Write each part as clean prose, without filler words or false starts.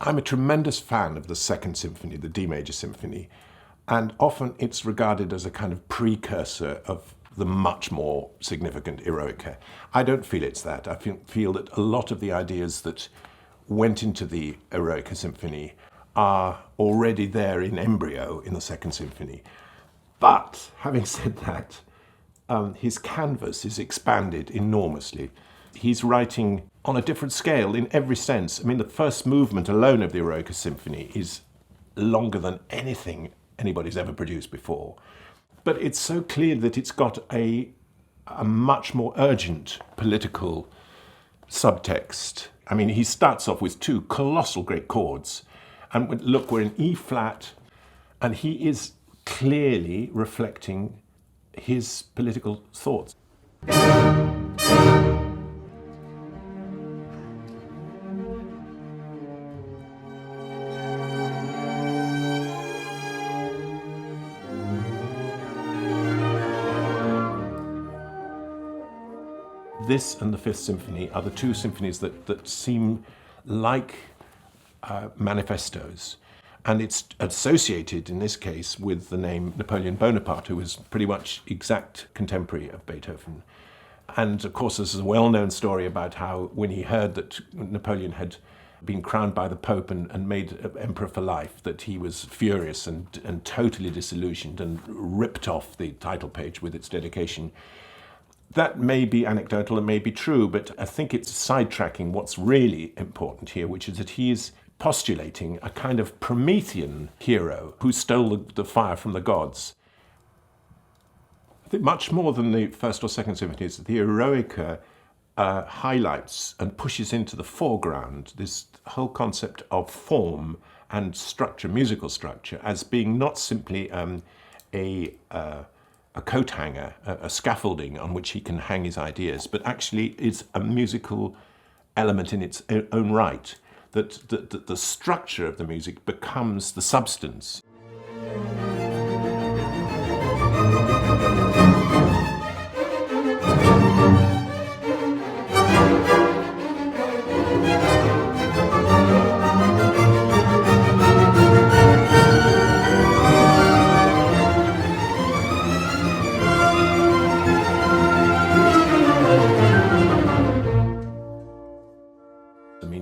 I'm a tremendous fan of the Second Symphony, the D major symphony, and often it's regarded as a kind of precursor of the much more significant Eroica. I don't feel it's that. I feel that a lot of the ideas that went into the Eroica Symphony are already there in embryo in the Second Symphony. But having said that, his canvas is expanded enormously. He's writing on a different scale in every sense. I mean, the first movement alone of the Eroica Symphony is longer than anything anybody's ever produced before. But it's so clear that it's got a much more urgent political subtext. I mean, he starts off with two colossal great chords. And look, we're in E-flat, and he is clearly reflecting his political thoughts. This and the Fifth Symphony are the two symphonies that seem like manifestos. And it's associated, in this case, with the name Napoleon Bonaparte, who was pretty much exact contemporary of Beethoven. And of course, there's a well-known story about how when he heard that Napoleon had been crowned by the Pope and made emperor for life, that he was furious and totally disillusioned and ripped off the title page with its dedication. That may be anecdotal, it may be true, but I think it's sidetracking what's really important here, which is that he is postulating a kind of Promethean hero who stole the fire from the gods. I think much more than the first or second symphonies, the Eroica highlights and pushes into the foreground this whole concept of form and structure, musical structure, as being not simply a coat hanger, a scaffolding on which he can hang his ideas, but actually is a musical element in its own right, that the structure of the music becomes the substance.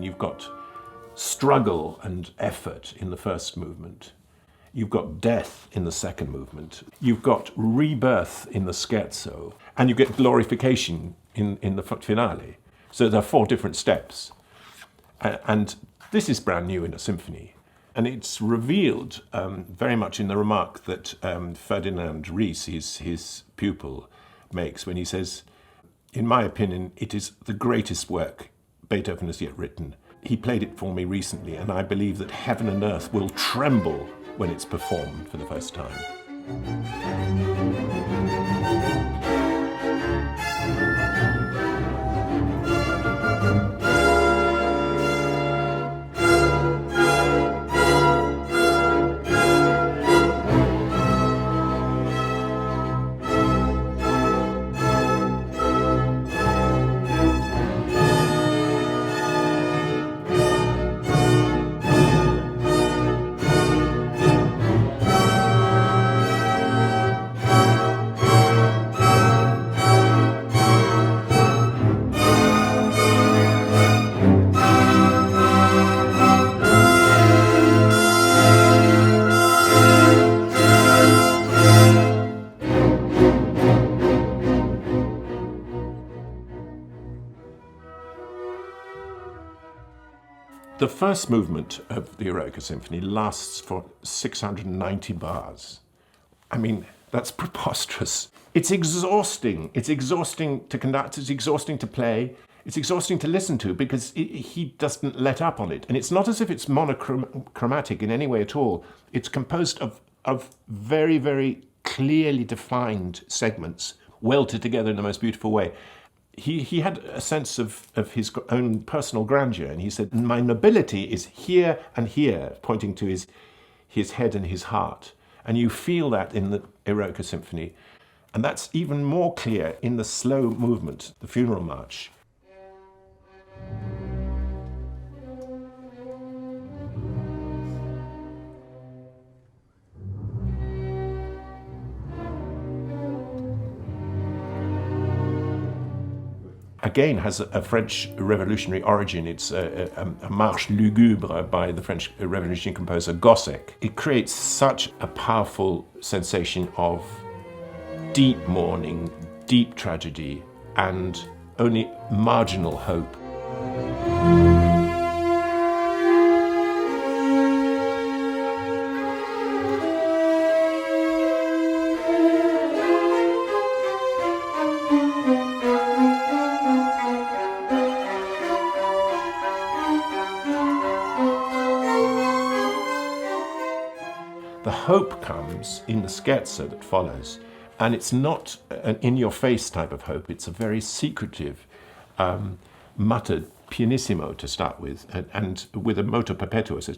You've got struggle and effort in the first movement. You've got death in the second movement. You've got rebirth in the scherzo. And you get glorification in the finale. So there are 4 different steps. And this is brand new in a symphony. And it's revealed very much in the remark that Ferdinand Ries, his pupil, makes when he says, "In my opinion, it is the greatest work Beethoven has yet written. He played it for me recently, and I believe that heaven and earth will tremble when it's performed for the first time." The first movement of the Eroica Symphony lasts for 690 bars. I mean, that's preposterous. It's exhausting. It's exhausting to conduct, it's exhausting to play, it's exhausting to listen to because he doesn't let up on it. And it's not as if it's monochromatic in any way at all. It's composed of very, very clearly defined segments, welded together in the most beautiful way. He had a sense of his own personal grandeur, and he said, "My nobility is here and here," pointing to his head and his heart. And you feel that in the Eroica Symphony. And that's even more clear in the slow movement, the funeral march. again has a French revolutionary origin. It's a marche lugubre by the French revolutionary composer Gossec. It creates such a powerful sensation of deep mourning, deep tragedy, and only marginal hope. The hope comes in the scherzo that follows, and it's not an in-your-face type of hope. It's a very secretive, muttered pianissimo to start with, and with a moto perpetuo. So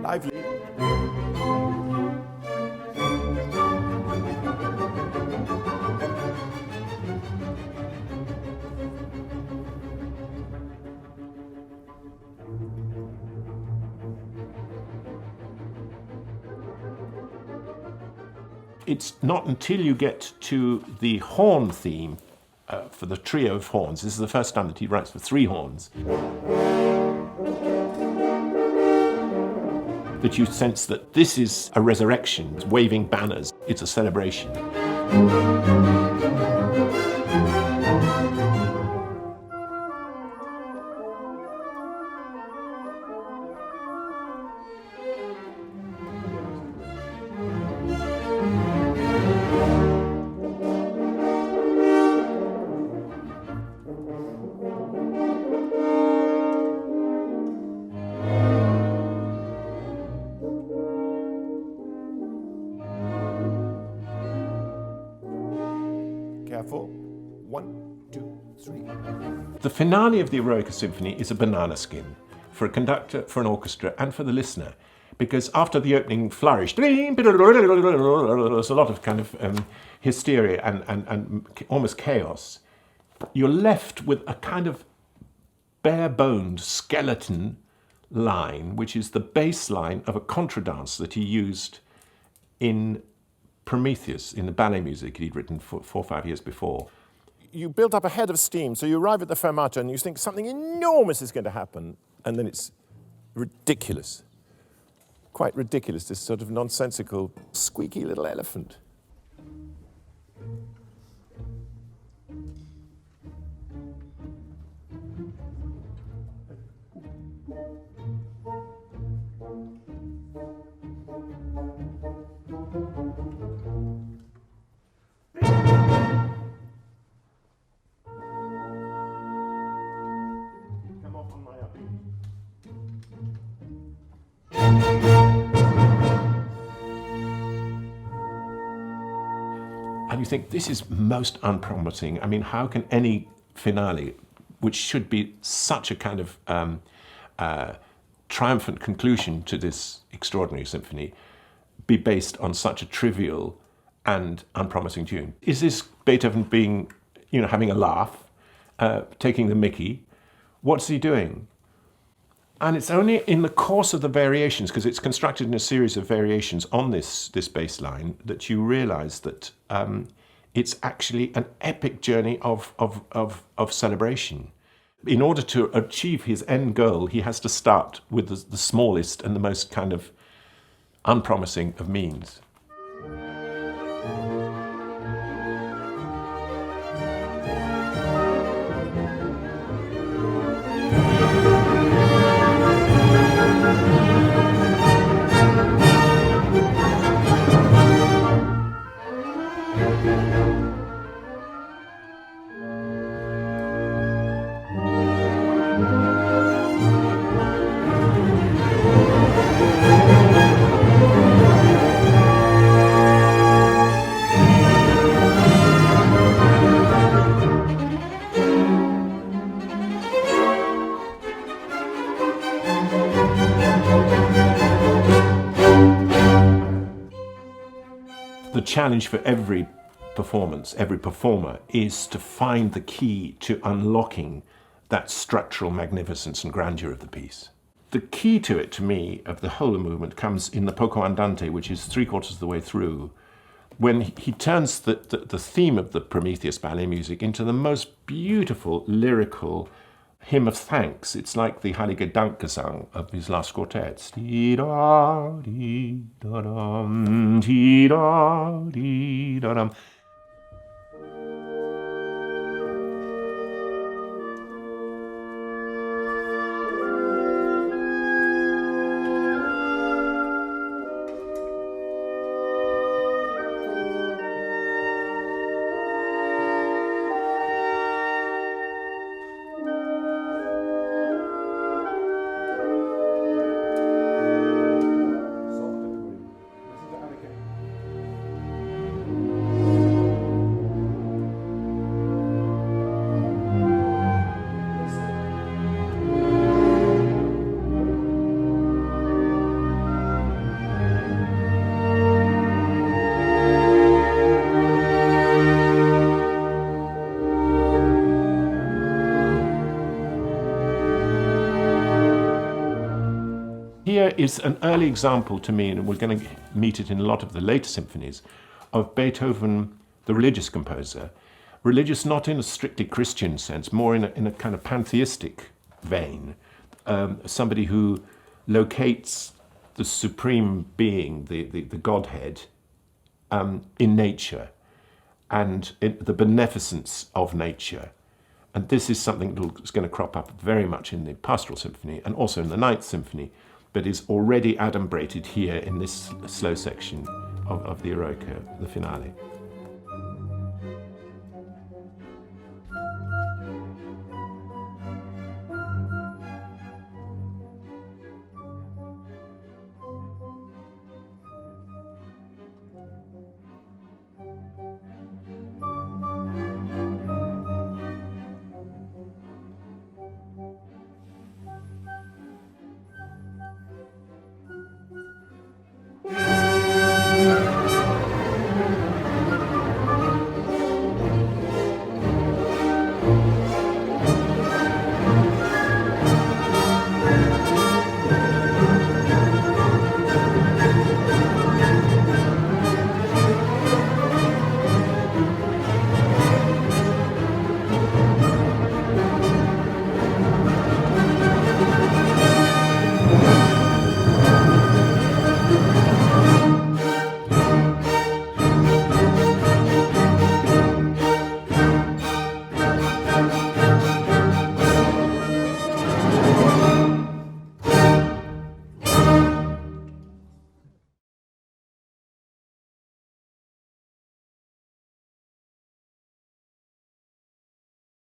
lively. It's not until you get to the horn theme for the trio of horns. This is the first time that he writes for 3 horns, that you sense that this is a resurrection, it's waving banners, it's a celebration. Careful. 1, 2, 3. The finale of the Eroica Symphony is a banana skin for a conductor, for an orchestra, and for the listener, because after the opening flourish, there's a lot of kind of hysteria and almost chaos. You're left with a kind of bare-boned skeleton line, which is the bass line of a contradance that he used in Prometheus, in the ballet music he'd written 4 or 5 years before. You build up a head of steam, so you arrive at the fermata and you think something enormous is going to happen, and then it's ridiculous. Quite ridiculous, this sort of nonsensical, squeaky little elephant. And you think, this is most unpromising. I mean, how can any finale, which should be such a kind of triumphant conclusion to this extraordinary symphony, be based on such a trivial and unpromising tune? Is this Beethoven being, having a laugh, taking the mickey? What's he doing? And it's only in the course of the variations, because it's constructed in a series of variations on this bass line, that you realize that it's actually an epic journey of celebration. In order to achieve his end goal, he has to start with the smallest and the most kind of unpromising of means. challenge for every performance, every performer, is to find the key to unlocking that structural magnificence and grandeur of the piece. The key to it, to me, of the whole movement comes in the poco andante, which is 3/4 of the way through, when he turns the theme of the Prometheus ballet music into the most beautiful lyrical hymn of thanks. It's like the Heilige Dankgesang of his last quartets. Ti-da-di-da-dum, ti-da-di-da-dum. Here is an early example to me, and we're going to meet it in a lot of the later symphonies, of Beethoven, the religious composer. Religious not in a strictly Christian sense, more in a kind of pantheistic vein. Somebody who locates the supreme being, the Godhead, in nature and in the beneficence of nature. And this is something that's going to crop up very much in the Pastoral Symphony and also in the Ninth Symphony, but is already adumbrated here in this slow section of the Eroica, the finale.